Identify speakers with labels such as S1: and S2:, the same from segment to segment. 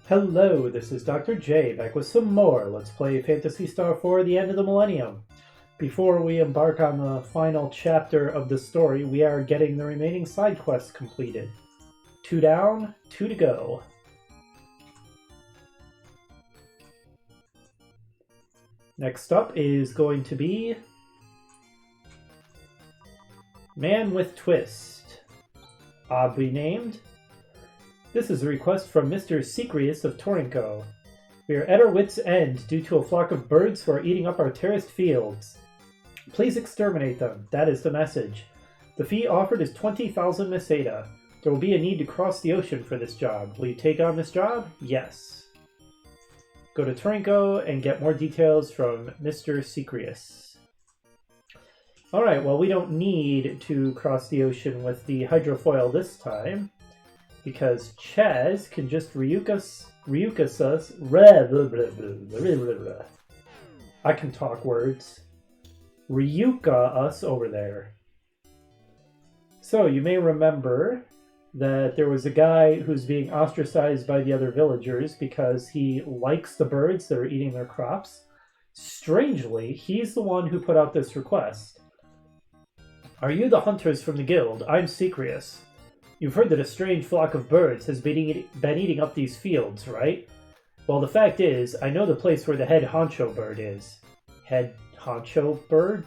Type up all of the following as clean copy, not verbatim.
S1: Hello, this is Dr. J, back with some more Let's Play Phantasy Star The End of the Millennium. Before we embark on the final chapter of the story, we are getting the remaining side quests completed. 2 down, 2 to go. Next up is going to be Man with Twist. Oddly named. This is a request from Mr. Secreus of Torinko. We are at our wits' end due to a flock of birds who are eating up our terraced fields. Please exterminate them. That is the message. The fee offered is 20,000 Meseta. There will be a need to cross the ocean for this job. Will you take on this job? Yes. Go to Torinko and get more details from Mr. Secreus. Alright, well, we don't need to cross the ocean with the hydrofoil this time, because Chaz can just Ryukas us. I can talk words. Ryuka us over there. So you may remember that there was a guy who's being ostracized by the other villagers because he likes the birds that are eating their crops. Strangely, he's the one who put out this request. Are you the hunters from the guild? I'm Secreus. You've heard that a strange flock of birds has been eating up these fields, right? Well, the fact is, I know the place where the head honcho bird is. Head honcho bird?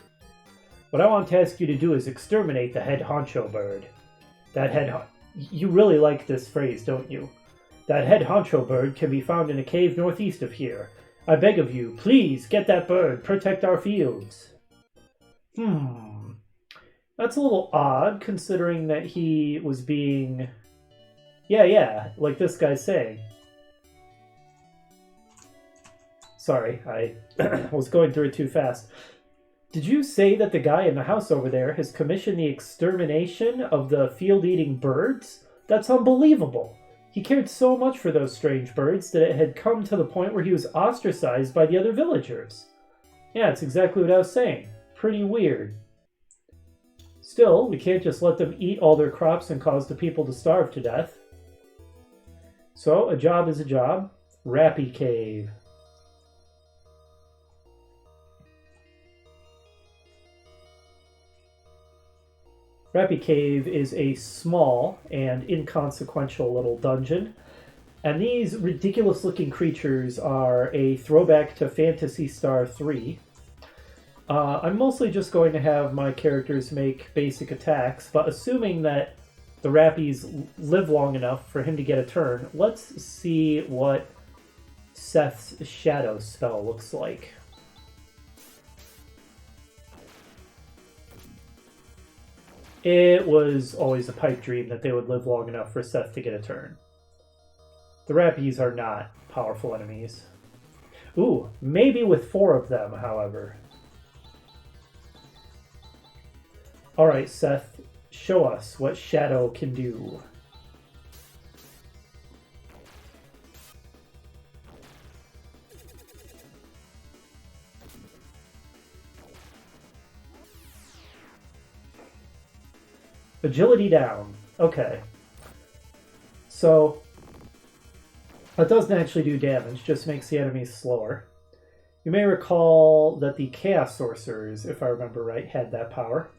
S1: What I want to ask you to do is exterminate the head honcho bird. You really like this phrase, don't you? That head honcho bird can be found in a cave northeast of here. I beg of you, please get that bird. Protect our fields. That's a little odd, considering that he was being... Yeah, like this guy's saying. Sorry, I was going through it too fast. Did you say that the guy in the house over there has commissioned the extermination of the field-eating birds? That's unbelievable. He cared so much for those strange birds that it had come to the point where he was ostracized by the other villagers. Yeah, it's exactly what I was saying. Pretty weird. Still, we can't just let them eat all their crops and cause the people to starve to death. So, a job is a job. Rappy Cave. Rappy Cave is a small and inconsequential little dungeon, and these ridiculous-looking creatures are a throwback to Phantasy Star 3. I'm mostly just going to have my characters make basic attacks, but assuming that the Rappies live long enough for him to get a turn, let's see what Seth's shadow spell looks like. It was always a pipe dream that they would live long enough for Seth to get a turn. The Rappies are not powerful enemies. Ooh, maybe with 4 of them, however. Alright, Seth, show us what Shadow can do. Agility down. Okay. So, that doesn't actually do damage, just makes the enemies slower. You may recall that the Chaos Sorcerers, if I remember right, had that power.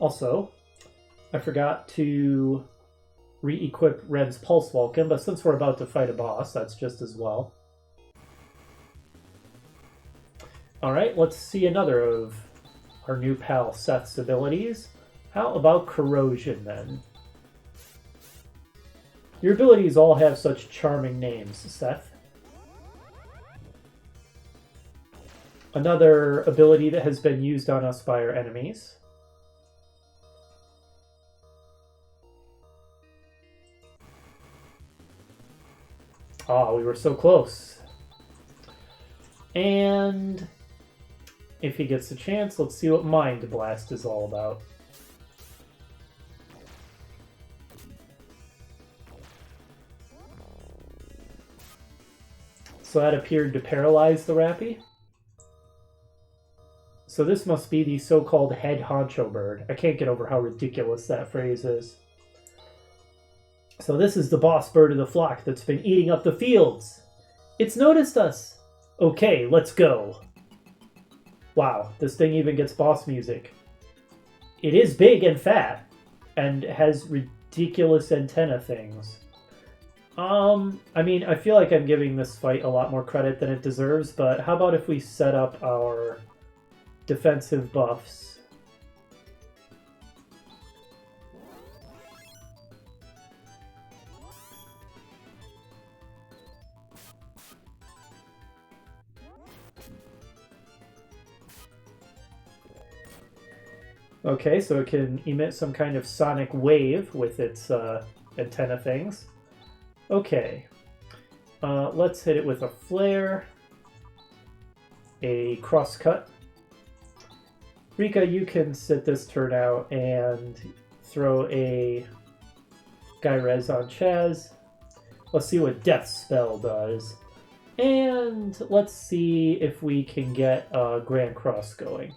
S1: Also, I forgot to re-equip Rem's Pulse Vulcan, but since we're about to fight a boss, that's just as well. Alright, let's see another of our new pal Seth's abilities. How about Corrosion, then? Your abilities all have such charming names, Seth. Another ability that has been used on us by our enemies. Ah, we were so close. And if he gets a chance, let's see what Mind Blast is all about. So that appeared to paralyze the Rappy. So this must be the so-called head honcho bird. I can't get over how ridiculous that phrase is. So this is the boss bird of the flock that's been eating up the fields. It's noticed us. Okay, let's go. Wow, this thing even gets boss music. It is big and fat, and has ridiculous antenna things. I mean, I feel like I'm giving this fight a lot more credit than it deserves, but how about if we set up our defensive buffs? Okay, so it can emit some kind of sonic wave with its antenna things. Okay, let's hit it with a flare, a crosscut. Rika, you can sit this turn out and throw a Guy-Rez on Chaz. Let's see what Death Spell does. And let's see if we can get a Grand Cross going.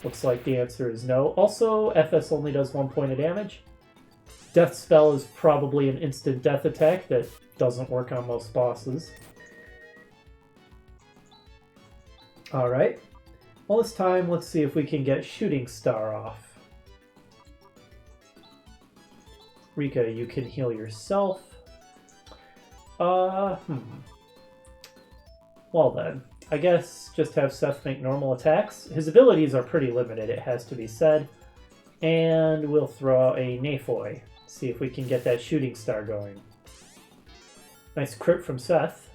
S1: Looks like the answer is no. Also, FS only does 1 point of damage. Death Spell is probably an instant death attack that doesn't work on most bosses. Alright. Well, this time, let's see if we can get Shooting Star off. Rika, you can heal yourself. Well then. I guess just have Seth make normal attacks. His abilities are pretty limited, it has to be said. And we'll throw out a Nafoy. See if we can get that Shooting Star going. Nice crit from Seth.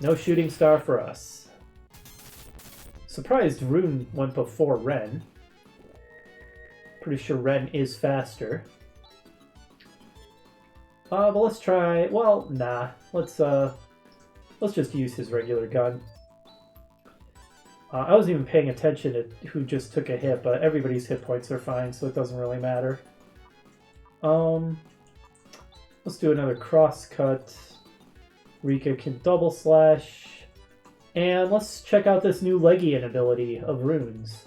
S1: No Shooting Star for us. Surprised Rune went before Ren. Pretty sure Ren is faster. But let's try... Well, nah. Let's just use his regular gun. I wasn't even paying attention to who just took a hit, but everybody's hit points are fine, so it doesn't really matter. Let's do another crosscut. Rika can double slash. And let's check out this new Legion ability of runes.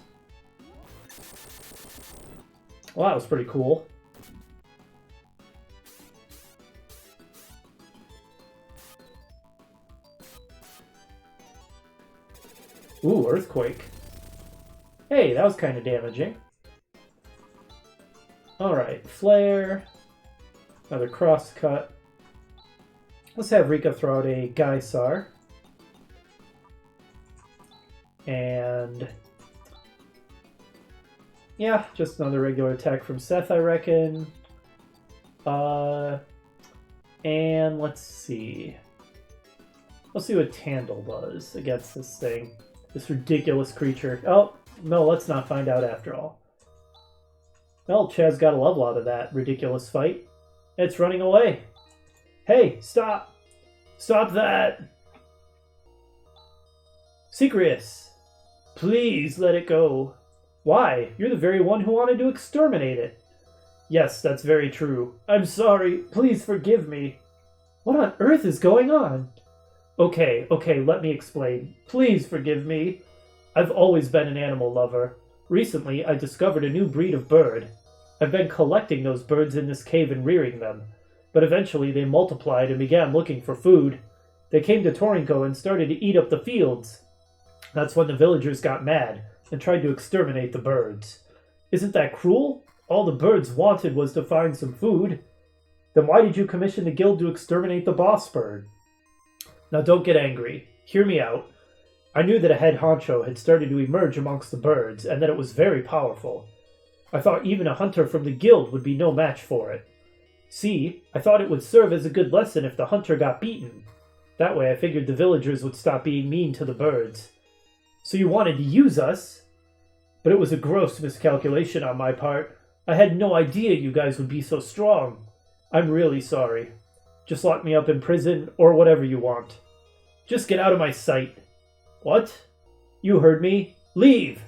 S1: Well, that was pretty cool. Ooh, Earthquake. Hey, that was kind of damaging. Alright, Flare. Another crosscut. Let's have Rika throw out a Gaisar. And... yeah, just another regular attack from Seth, I reckon. And let's see. Let's see what Tandle does against this thing. This ridiculous creature. Oh, no, let's not find out after all. Well, Chaz got a level out of that ridiculous fight. It's running away. Hey, stop! Stop that! Secreus! Please let it go. Why? You're the very one who wanted to exterminate it. Yes, that's very true. I'm sorry. Please forgive me. What on earth is going on? Okay, let me explain. Please forgive me. I've always been an animal lover. Recently, I discovered a new breed of bird. I've been collecting those birds in this cave and rearing them. But eventually they multiplied and began looking for food. They came to Torinko and started to eat up the fields. That's when the villagers got mad and tried to exterminate the birds. Isn't that cruel? All the birds wanted was to find some food. Then why did you commission the guild to exterminate the boss bird? Now don't get angry. Hear me out. I knew that a head honcho had started to emerge amongst the birds, and that it was very powerful. I thought even a hunter from the guild would be no match for it. See, I thought it would serve as a good lesson if the hunter got beaten. That way I figured the villagers would stop being mean to the birds. So you wanted to use us? But it was a gross miscalculation on my part. I had no idea you guys would be so strong. I'm really sorry. Just lock me up in prison, or whatever you want. Just get out of my sight. What? You heard me. Leave!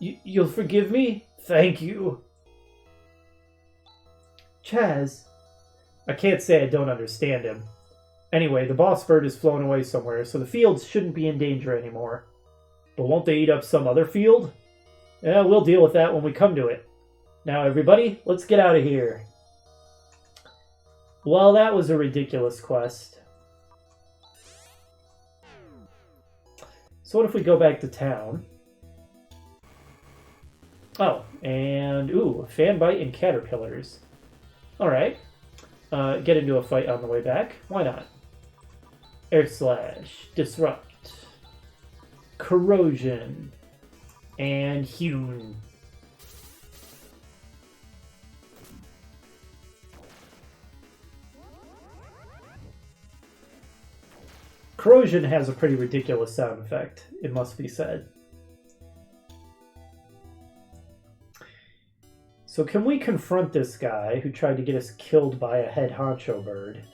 S1: You'll forgive me? Thank you. Chaz. I can't say I don't understand him. Anyway, the boss bird is flown away somewhere, so the fields shouldn't be in danger anymore. But won't they eat up some other field? Yeah, we'll deal with that when we come to it. Now, everybody, let's get out of here. Well, that was a ridiculous quest. So what if we go back to town? Oh, and ooh, fan bite and caterpillars. Alright. Get into a fight on the way back. Why not? Air slash, disrupt, corrosion, and hewn. Corrosion has a pretty ridiculous sound effect, it must be said. So can we confront this guy who tried to get us killed by a head honcho bird?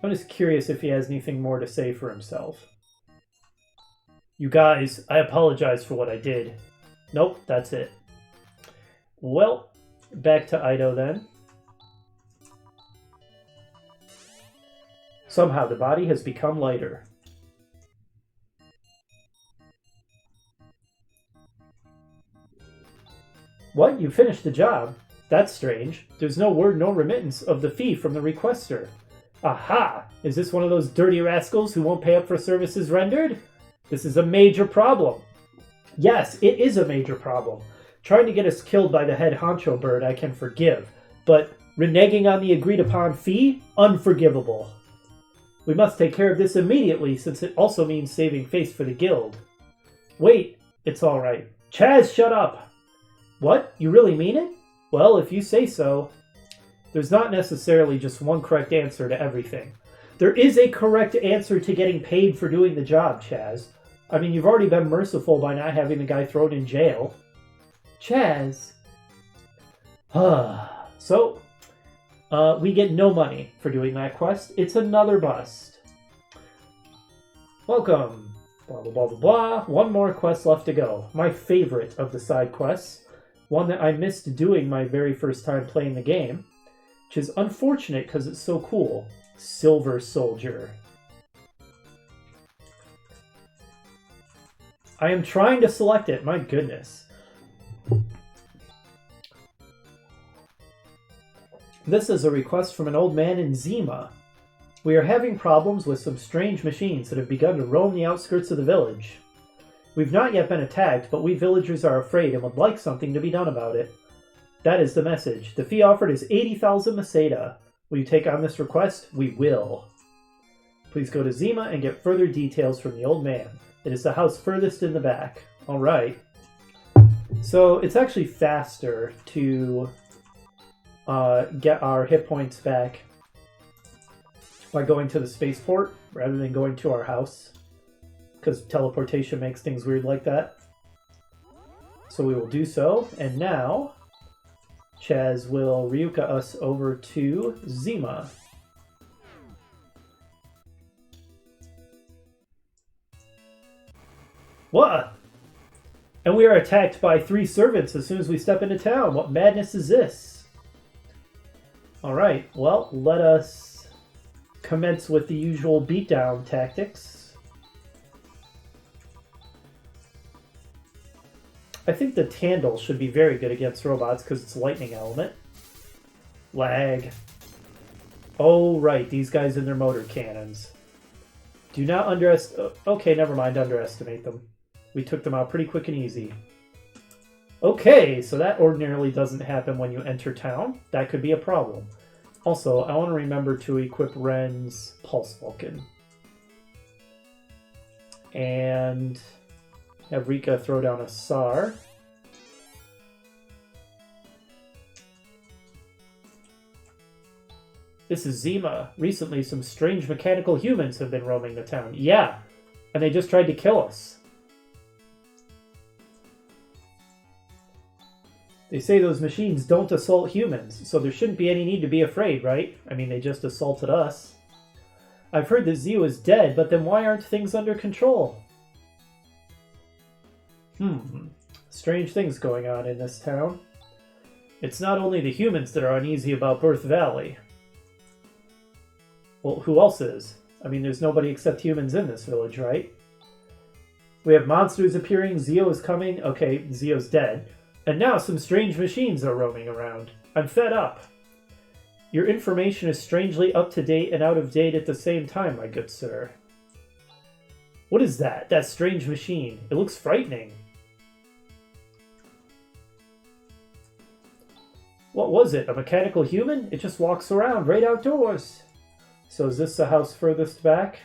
S1: I'm just curious if he has anything more to say for himself. You guys, I apologize for what I did. Nope, that's it. Well, back to Idaho then. Somehow the body has become lighter. What? You finished the job? That's strange. There's no word, no remittance of the fee from the requester. Aha! Is this one of those dirty rascals who won't pay up for services rendered? This is a major problem. Yes, it is a major problem. Trying to get us killed by the head honcho bird I can forgive, but reneging on the agreed upon fee? Unforgivable. We must take care of this immediately, since it also means saving face for the guild. Wait, it's alright. Chaz, shut up! What? You really mean it? Well, if you say so. There's not necessarily just one correct answer to everything. There is a correct answer to getting paid for doing the job, Chaz. I mean, you've already been merciful by not having the guy thrown in jail. Chaz. So, we get no money for doing that quest. It's another bust. Welcome. Blah, blah, blah, blah, blah. One more quest left to go. My favorite of the side quests. One that I missed doing my very first time playing the game. Which is unfortunate because it's so cool. Silver Soldier. I am trying to select it. My goodness. This is a request from an old man in Zima. We are having problems with some strange machines that have begun to roam the outskirts of the village. We've not yet been attacked, but we villagers are afraid and would like something to be done about it. That is the message. The fee offered is 80,000 Maseda. Will you take on this request? We will. Please go to Zima and get further details from the old man. It is the house furthest in the back. Alright. So it's actually faster to get our hit points back by going to the spaceport rather than going to our house. Because teleportation makes things weird like that. So we will do so. And now, Chaz will Ryuka us over to Zima. What? And we are attacked by 3 servants as soon as we step into town. What madness is this? Alright, well, let us commence with the usual beatdown tactics. I think the Tandle should be very good against robots because it's lightning element. Lag. Oh, right, these guys and their motor cannons. Do not underestimate... Okay, never mind, underestimate them. We took them out pretty quick and easy. Okay, so that ordinarily doesn't happen when you enter town. That could be a problem. Also, I want to remember to equip Ren's Pulse Vulcan. And have Rika throw down a SAR. This is Zima. Recently, some strange mechanical humans have been roaming the town. Yeah, and they just tried to kill us. They say those machines don't assault humans, so there shouldn't be any need to be afraid, right? I mean, they just assaulted us. I've heard that Zio is dead, but then why aren't things under control? Strange things going on in this town. It's not only the humans that are uneasy about Birth Valley. Well, who else is? I mean, there's nobody except humans in this village, right? We have monsters appearing, Zeo is coming. Okay, Zeo's dead. And now some strange machines are roaming around. I'm fed up. Your information is strangely up-to-date and out-of-date at the same time, my good sir. What is that? That strange machine. It looks frightening. What was it? A mechanical human? It just walks around right outdoors. So is this the house furthest back?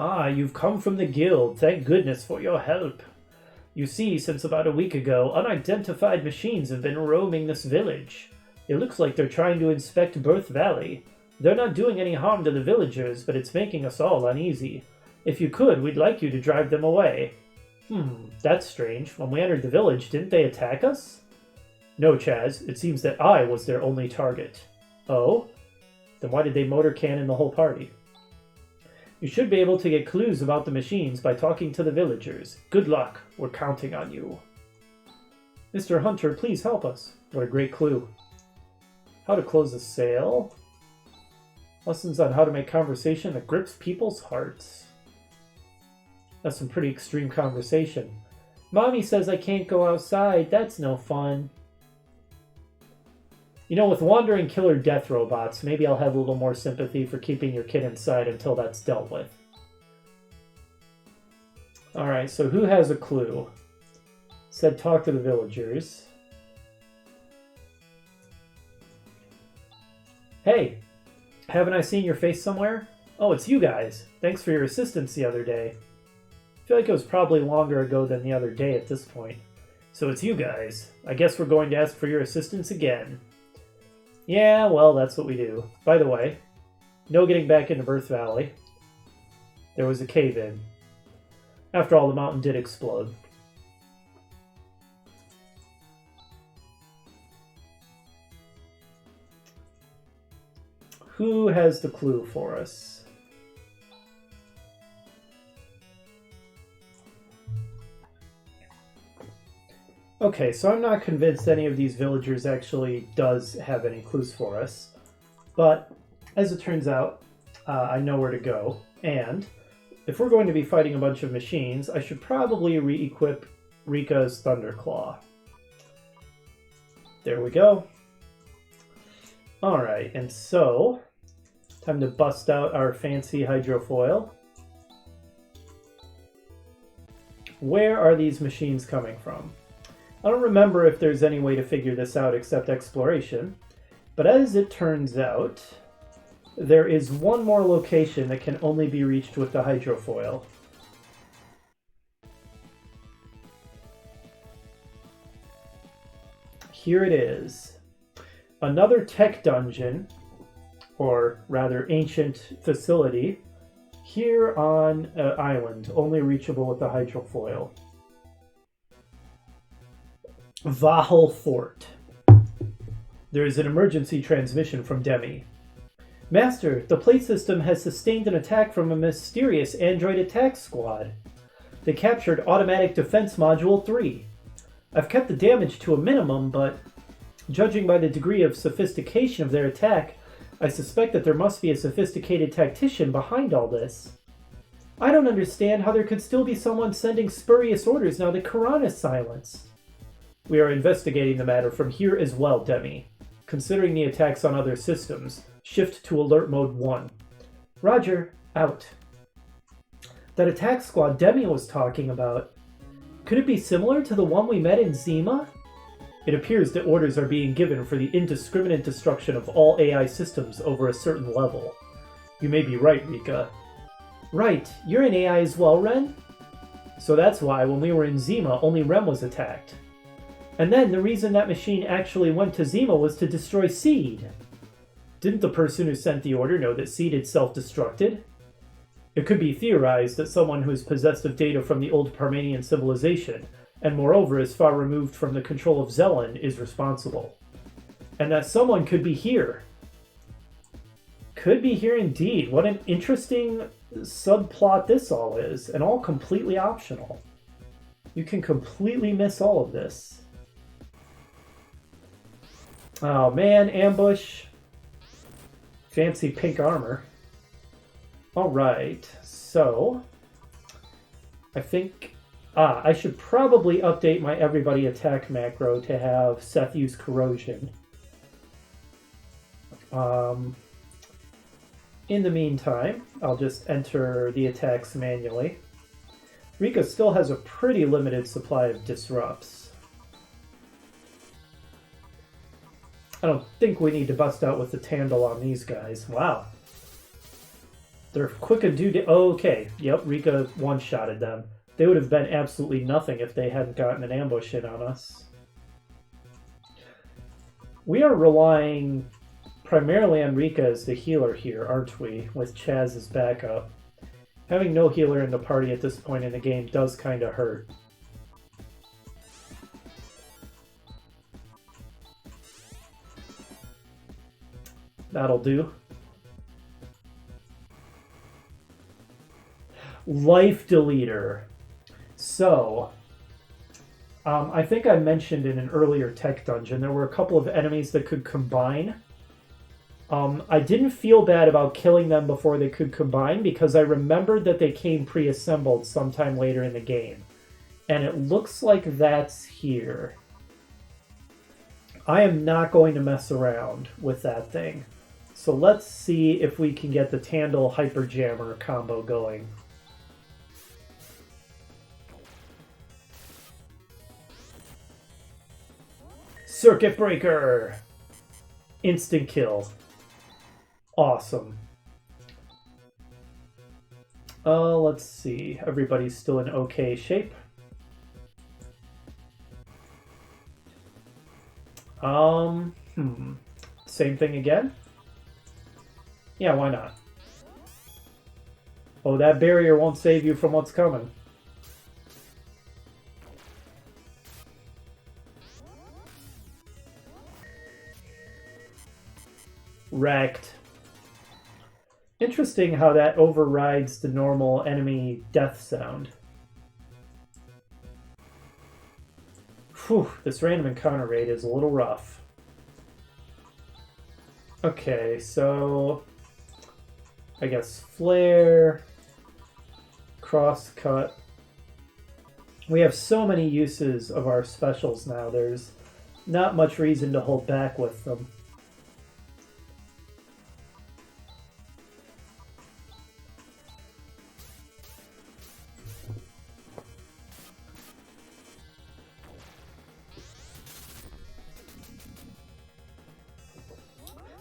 S1: Ah, you've come from the guild. Thank goodness for your help. You see, since about a week ago, unidentified machines have been roaming this village. It looks like they're trying to inspect Birth Valley. They're not doing any harm to the villagers, but it's making us all uneasy. If you could, we'd like you to drive them away. That's strange. When we entered the village, didn't they attack us? No, Chaz. It seems that I was their only target. Oh? Then why did they motor cannon the whole party? You should be able to get clues about the machines by talking to the villagers. Good luck. We're counting on you. Mr. Hunter, please help us. What a great clue. How to close a sale. Lessons on how to make conversation that grips people's hearts. That's some pretty extreme conversation. Mommy says I can't go outside. That's no fun. You know, with wandering killer death robots, maybe I'll have a little more sympathy for keeping your kid inside until that's dealt with. Alright, so who has a clue? Said talk to the villagers. Hey, haven't I seen your face somewhere? Oh, it's you guys. Thanks for your assistance the other day. I feel like it was probably longer ago than the other day at this point. So it's you guys. I guess we're going to ask for your assistance again. Yeah, well, that's what we do. By the way, no getting back into Birth Valley. There was a cave-in. After all, the mountain did explode. Who has the clue for us? Okay, so I'm not convinced any of these villagers actually does have any clues for us. But, as it turns out, I know where to go. And, if we're going to be fighting a bunch of machines, I should probably re-equip Rika's Thunderclaw. There we go. Alright, and so, time to bust out our fancy hydrofoil. Where are these machines coming from? I don't remember if there's any way to figure this out except exploration, but as it turns out, there is one more location that can only be reached with the hydrofoil. Here it is. Another tech dungeon, or rather ancient facility, here on an island, only reachable with the hydrofoil. Hydrofoil Fort. There is an emergency transmission from Demi. Master, the plate system has sustained an attack from a mysterious android attack squad. They captured Automatic Defense Module 3. I've kept the damage to a minimum, but judging by the degree of sophistication of their attack, I suspect that there must be a sophisticated tactician behind all this. I don't understand how there could still be someone sending spurious orders now that Quran is silenced. We are investigating the matter from here as well, Demi. Considering the attacks on other systems, shift to Alert Mode 1. Roger, out. That attack squad Demi was talking about, could it be similar to the one we met in Zima? It appears that orders are being given for the indiscriminate destruction of all AI systems over a certain level. You may be right, Rika. Right, you're in AI as well, Ren? So that's why when we were in Zima, only Rem was attacked. And then the reason that machine actually went to Zima was to destroy Seed. Didn't the person who sent the order know that Seed had self-destructed? It could be theorized that someone who is possessed of data from the old Parmenian civilization, and moreover is far removed from the control of Zelen, is responsible. And that someone could be here. Could be here indeed. What an interesting subplot this all is, and all completely optional. You can completely miss all of this. Oh man, ambush. Fancy pink armor. Alright, so I think I should probably update my everybody attack macro to have Seth use corrosion. In the meantime, I'll just enter the attacks manually. Rika still has a pretty limited supply of disrupts. I don't think we need to bust out with the Tandle on these guys. Wow. They're quick and do... okay, yep, Rika one-shotted them. They would have been absolutely nothing if they hadn't gotten an ambush in on us. We are relying primarily on Rika as the healer here, aren't we? With Chaz as backup. Having no healer in the party at this point in the game does kind of hurt. That'll do. Life Deleter. So, I think I mentioned in an earlier tech dungeon there were a couple of enemies that could combine. I didn't feel bad about killing them before they could combine because I remembered that they came pre-assembled sometime later in the game. And it looks like that's here. I am not going to mess around with that thing. So let's see if we can get the Tandle Hyperjammer combo going. Circuit Breaker! Instant kill. Awesome. Let's see. Everybody's still in okay shape. Same thing again? Yeah, why not? Oh, that barrier won't save you from what's coming. Wrecked. Interesting how that overrides the normal enemy death sound. Whew, this random encounter rate is a little rough. Okay, so I guess flare, crosscut. We have so many uses of our specials now, there's not much reason to hold back with them.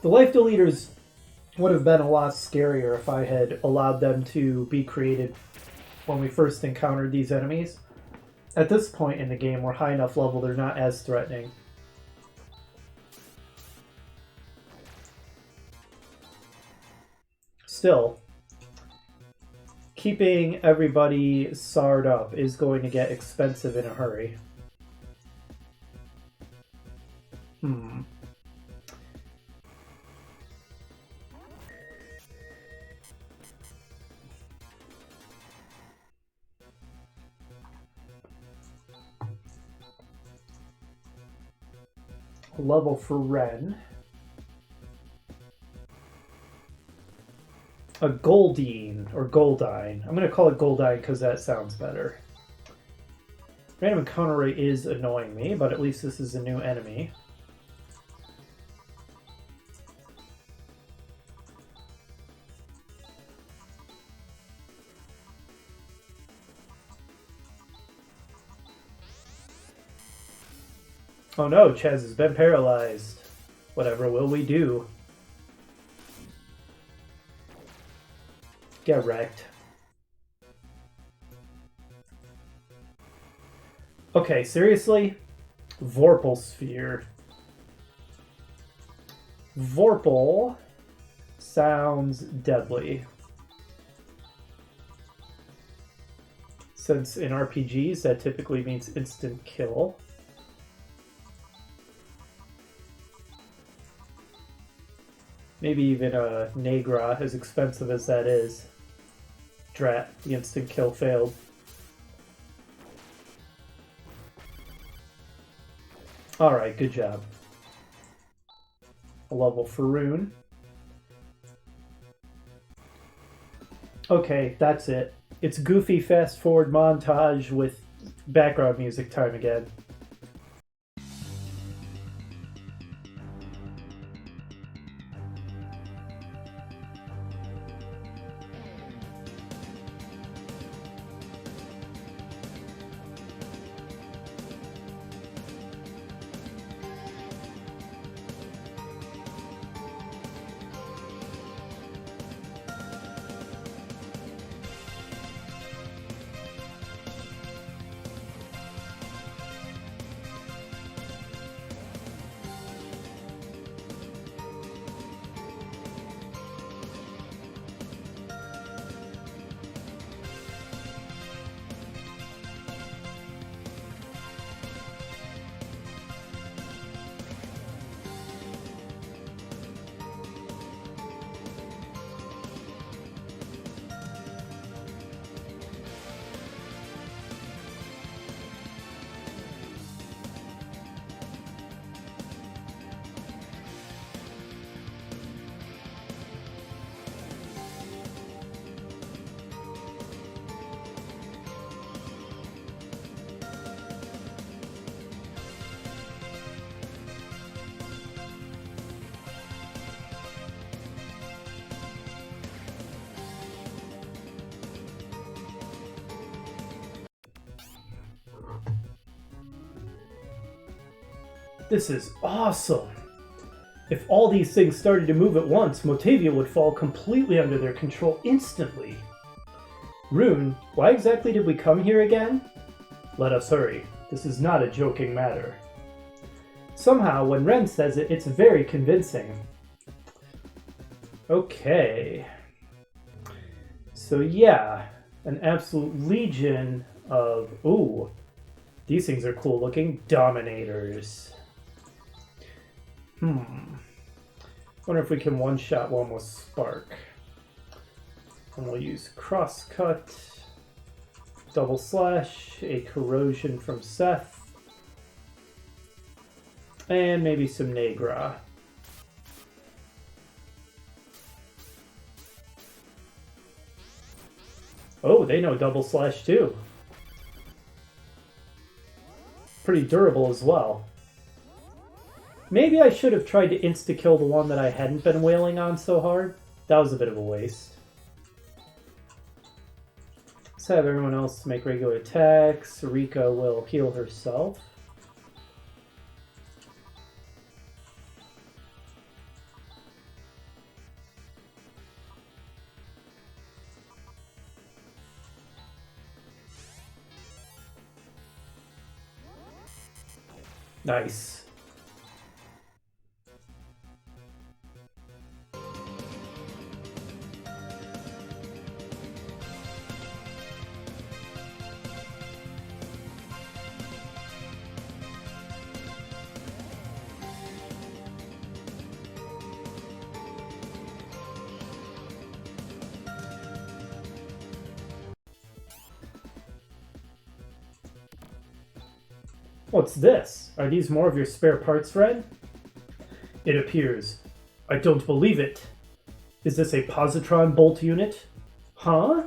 S1: The life deleters would have been a lot scarier if I had allowed them to be created when we first encountered these enemies. At this point in the game, we're high enough level, they're not as threatening. Still, keeping everybody SAR'd up is going to get expensive in a hurry. Level for Ren. A Goldine, or Goldine. I'm going to call it Goldine because that sounds better. Random encounter rate is annoying me, but at least this is a new enemy. Oh no, Chaz has been paralyzed. Whatever will we do? Get wrecked. Okay, seriously? Vorpal Sphere. Vorpal sounds deadly. Since in RPGs that typically means instant kill. Maybe even a Negra, as expensive as that is. Drat, the instant kill failed. Alright, good job. A level for Rune. Okay, that's it. It's goofy fast forward montage with background music time again. This is awesome! If all these things started to move at once, Motavia would fall completely under their control instantly. Rune, why exactly did we come here again? Let us hurry. This is not a joking matter. Somehow, when Ren says it, it's very convincing. Okay. So yeah, an absolute legion of... Ooh, these things are cool looking. Dominators. Wonder if we can one-shot one with Spark. And we'll use Crosscut, Double Slash, a Corrosion from Seth, and maybe some Negra. Oh, they know Double Slash too. Pretty durable as well. Maybe I should have tried to insta-kill the one that I hadn't been wailing on so hard. That was a bit of a waste. Let's have everyone else make regular attacks. Rika will heal herself. Nice. What's this? Are these more of your spare parts, Red? It appears. I don't believe it. Is this a Positron Bolt unit? Huh?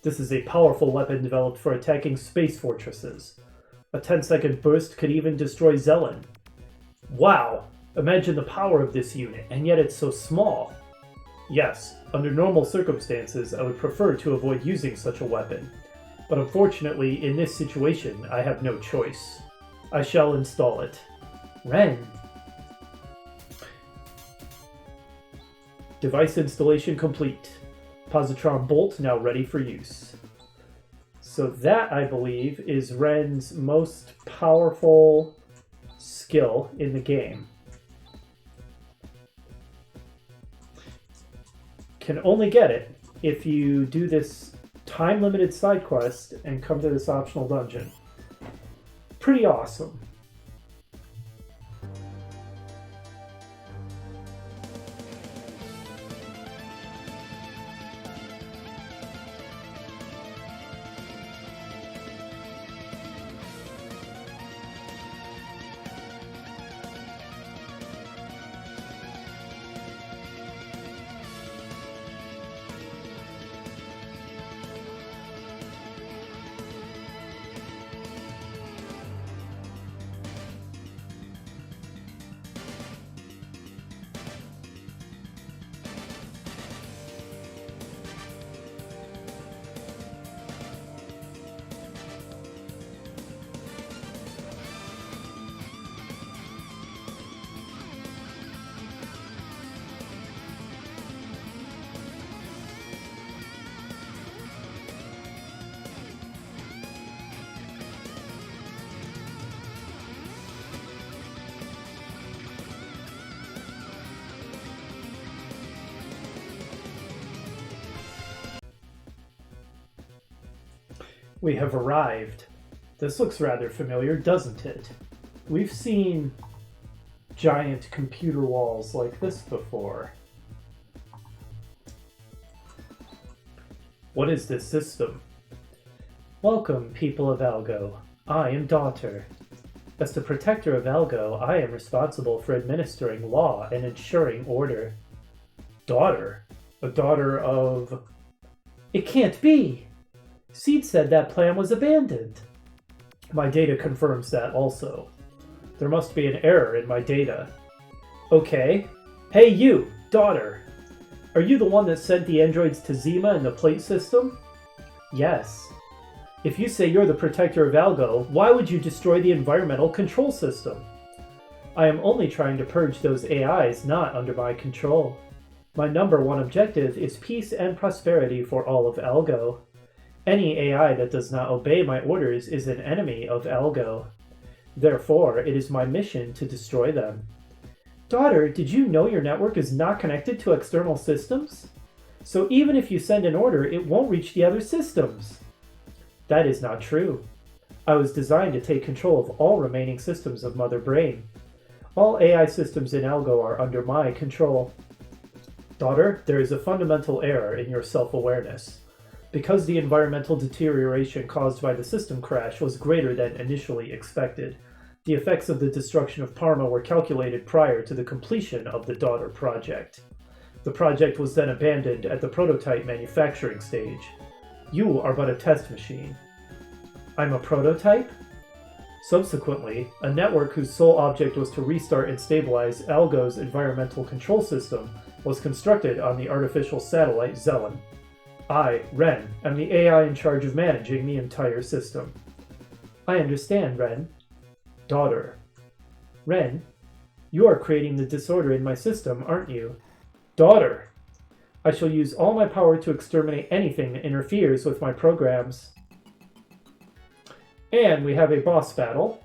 S1: This is a powerful weapon developed for attacking space fortresses. A 10-second burst could even destroy Zelen. Wow! Imagine the power of this unit, and yet it's so small. Yes, under normal circumstances, I would prefer to avoid using such a weapon. But unfortunately, in this situation, I have no choice. I shall install it. Ren. Device installation complete. Positron Bolt now ready for use. So that, I believe, is Ren's most powerful skill in the game. Can only get it if you do this time-limited side quest and come to this optional dungeon. Pretty awesome. We have arrived. This looks rather familiar, doesn't it? We've seen giant computer walls like this before. What is this system? Welcome, people of Algo. I am Daughter. As the protector of Algo, I am responsible for administering law and ensuring order. Daughter? A daughter of... It can't be! Seed said that plan was abandoned. My data confirms that also. There must be an error in my data. Okay. Hey you, Daughter! Are you the one that sent the androids to Zima in the plate system? Yes. If you say you're the protector of Algo, why would you destroy the environmental control system? I am only trying to purge those AIs not under my control. My #1 objective is peace and prosperity for all of Algo. Any AI that does not obey my orders is an enemy of Algo. Therefore, it is my mission to destroy them. Daughter, did you know your network is not connected to external systems? So even if you send an order, it won't reach the other systems. That is not true. I was designed to take control of all remaining systems of Mother Brain. All AI systems in Algo are under my control. Daughter, there is a fundamental error in your self-awareness. Because the environmental deterioration caused by the system crash was greater than initially expected, the effects of the destruction of Parma were calculated prior to the completion of the Daughter project. The project was then abandoned at the prototype manufacturing stage. You are but a test machine. I'm a prototype? Subsequently, a network whose sole object was to restart and stabilize Algo's environmental control system was constructed on the artificial satellite Zelen. I, Ren, am the AI in charge of managing the entire system. I understand, Ren. Daughter. Ren, you are creating the disorder in my system, aren't you? Daughter. I shall use all my power to exterminate anything that interferes with my programs. And we have a boss battle.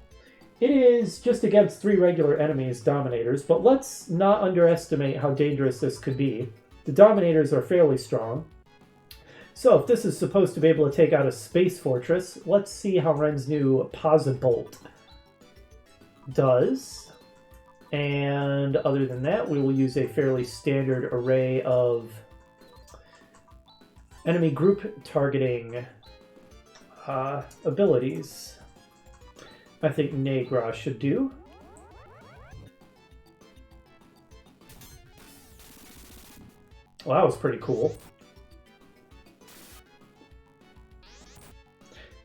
S1: It is just against 3 regular enemies, Dominators, but let's not underestimate how dangerous this could be. The Dominators are fairly strong. So if this is supposed to be able to take out a space fortress, let's see how Ren's new Positron Bolt does. And other than that, we will use a fairly standard array of enemy group targeting abilities. I think Negra should do. Well, that was pretty cool.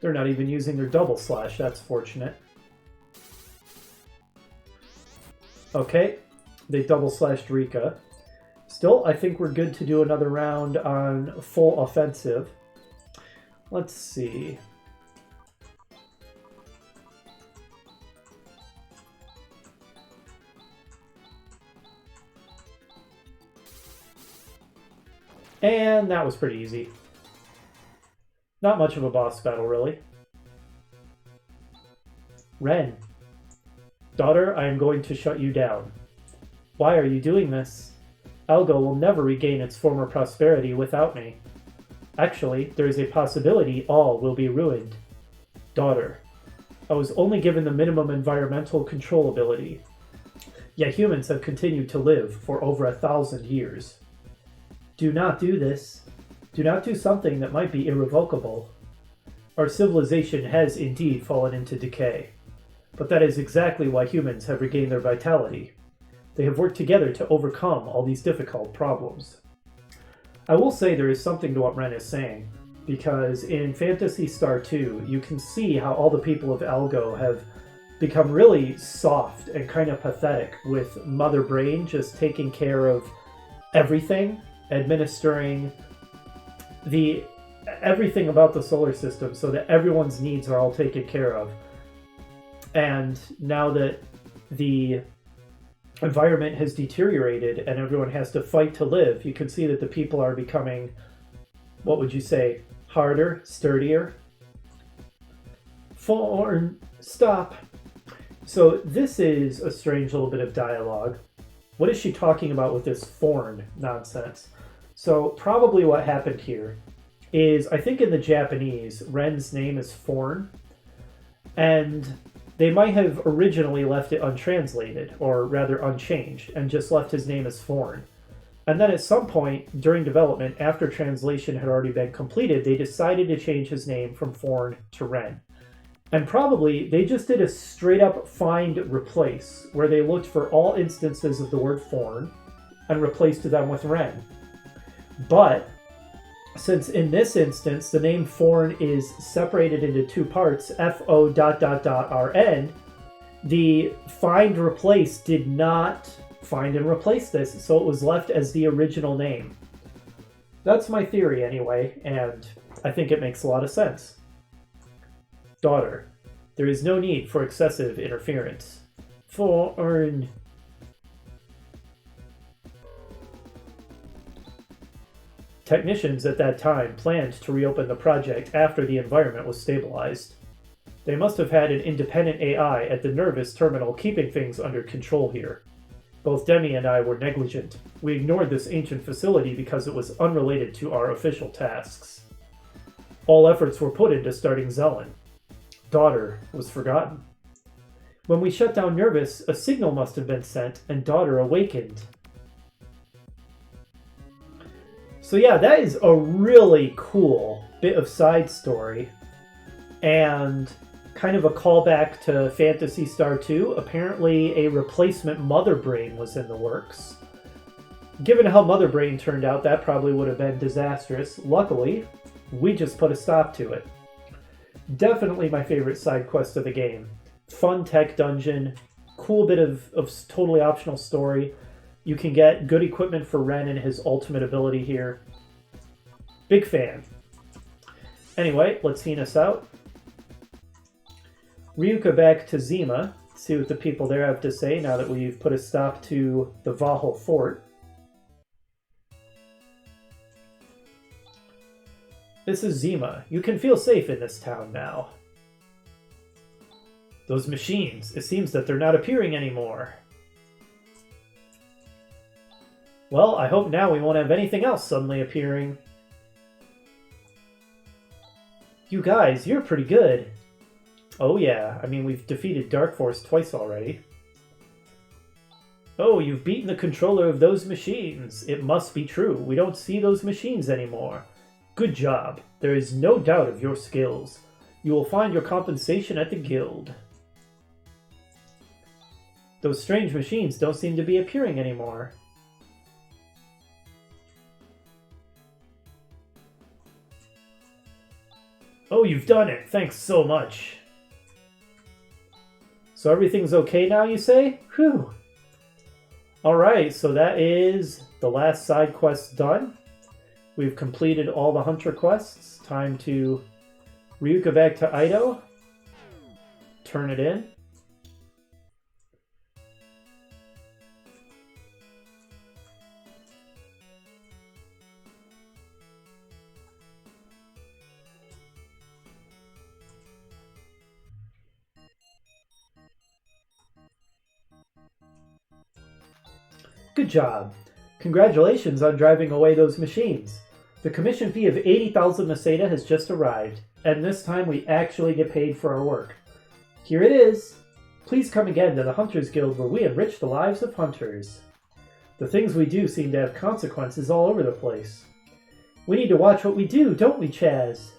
S1: They're not even using their double slash, that's fortunate. Okay, they double slashed Rika. Still, I think we're good to do another round on full offensive. Let's see. And that was pretty easy. Not much of a boss battle, really. Ren. Daughter, I am going to shut you down. Why are you doing this? Algo will never regain its former prosperity without me. Actually, there is a possibility all will be ruined. Daughter. I was only given the minimum environmental control ability. Yet humans have continued to live for over 1,000 years. Do not do this. Do not do something that might be irrevocable. Our civilization has indeed fallen into decay. But that is exactly why humans have regained their vitality. They have worked together to overcome all these difficult problems. I will say there is something to what Ren is saying, because in Phantasy Star 2, you can see how all the people of Algo have become really soft and kind of pathetic, with Mother Brain just taking care of everything, administering everything about the solar system so that everyone's needs are all taken care of. And now that the environment has deteriorated and everyone has to fight to live, you can see that the people are becoming, what would you say, harder, sturdier? Forn, stop. So this is a strange little bit of dialogue. What is she talking about with this Forn nonsense? So probably what happened here is, I think in the Japanese, Ren's name is Forn, and they might have originally left it untranslated, or rather unchanged, and just left his name as Forn. And then at some point during development, after translation had already been completed, they decided to change his name from Forn to Ren. And probably they just did a straight up find replace, where they looked for all instances of the word Forn and replaced them with Ren. But since in this instance the name Forn is separated into two parts, FO.RN, the find replace did not find and replace this, so it was left as the original name. That's my theory anyway, and I think it makes a lot of sense. Daughter, there is no need for excessive interference. Forn. Technicians at that time planned to reopen the project after the environment was stabilized. They must have had an independent AI at the nervous terminal keeping things under control here. Both Demi and I were negligent. We ignored this ancient facility because it was unrelated to our official tasks. All efforts were put into starting Zelen. Daughter was forgotten. When we shut down Nervous, a signal must have been sent, and Daughter awakened. So yeah, that is a really cool bit of side story, and kind of a callback to Phantasy Star 2. Apparently a replacement Mother Brain was in the works. Given how Mother Brain turned out, that probably would have been disastrous. Luckily, we just put a stop to it. Definitely my favorite side quest of the game. Fun tech dungeon, cool bit of totally optional story. You can get good equipment for Ren and his ultimate ability here. Big fan. Anyway, let's heat us out. Ryuka back to Zima. See what the people there have to say now that we've put a stop to the Hydrofoil Fort. This is Zima. You can feel safe in this town now. Those machines. It seems that they're not appearing anymore. Well, I hope now we won't have anything else suddenly appearing. You guys, you're pretty good. Oh yeah, I mean we've defeated Dark Force twice already. Oh, you've beaten the controller of those machines. It must be true. We don't see those machines anymore. Good job. There is no doubt of your skills. You will find your compensation at the guild. Those strange machines don't seem to be appearing anymore. Oh, you've done it. Thanks so much. So everything's okay now, you say? Whew. Alright, so that is the last side quest done. We've completed all the Hunter quests. Time to Ryuka back to Idaho. Turn it in. Good job. Congratulations on driving away those machines. The commission fee of 80,000 Meseta has just arrived, and this time we actually get paid for our work. Here it is. Please come again to the Hunters Guild where we enrich the lives of hunters. The things we do seem to have consequences all over the place. We need to watch what we do, don't we, Chaz?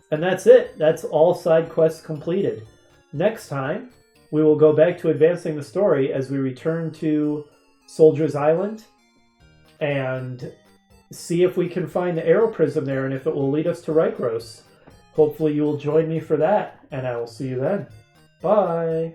S1: And that's it. That's all side quests completed. Next time, we will go back to advancing the story as we return to Soldier's Island and see if we can find the Arrow Prism there and if it will lead us to Rykros. Hopefully you will join me for that, and I will see you then. Bye!